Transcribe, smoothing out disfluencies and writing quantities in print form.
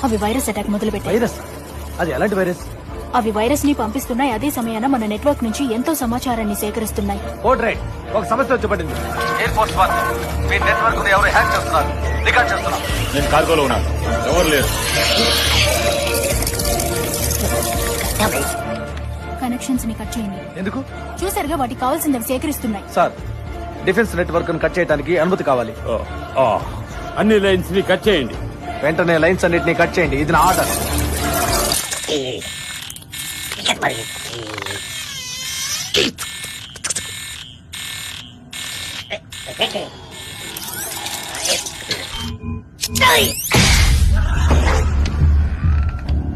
అవి virus attack మొదలుపెట్టాయి. Virus? అది ఎలాంటి వైరస్? అవి వైరస్ ని పంపిస్తున్నాయి. అదే సమయాన మన నెట్వర్క్ నుంచి ఎంతో సమాచారాన్ని సేకరిస్తున్నాయి. Code right. ఒక సమస్య వచ్చి పడింది. ఎయిర్ ఫోర్స్ వన్, మీ నెట్వర్క్ ని ఎవరు హ్యాక్ చేస్తున్నారు, రికార్డ్ చేస్తున్నారు. నేను కార్గోలో ఉన్నాను, ఎవరు లేరు. కనెక్షన్స్ ని కట్ చేయండి. ఎందుకు? చూసారుగా, వాటికి కావాల్సింది సేకరిస్తున్నాయి. సార్, డిఫెన్స్ నెట్వర్క్ ను కట్ చేయడానికి అనుమతి కావాలి. అన్ని లైన్స్ ని కట్ చేయండి. వెంటనే లైన్స్ అన్నిటిని కట్ చేయండి. ఇది నా ఆర్డర్. Hey!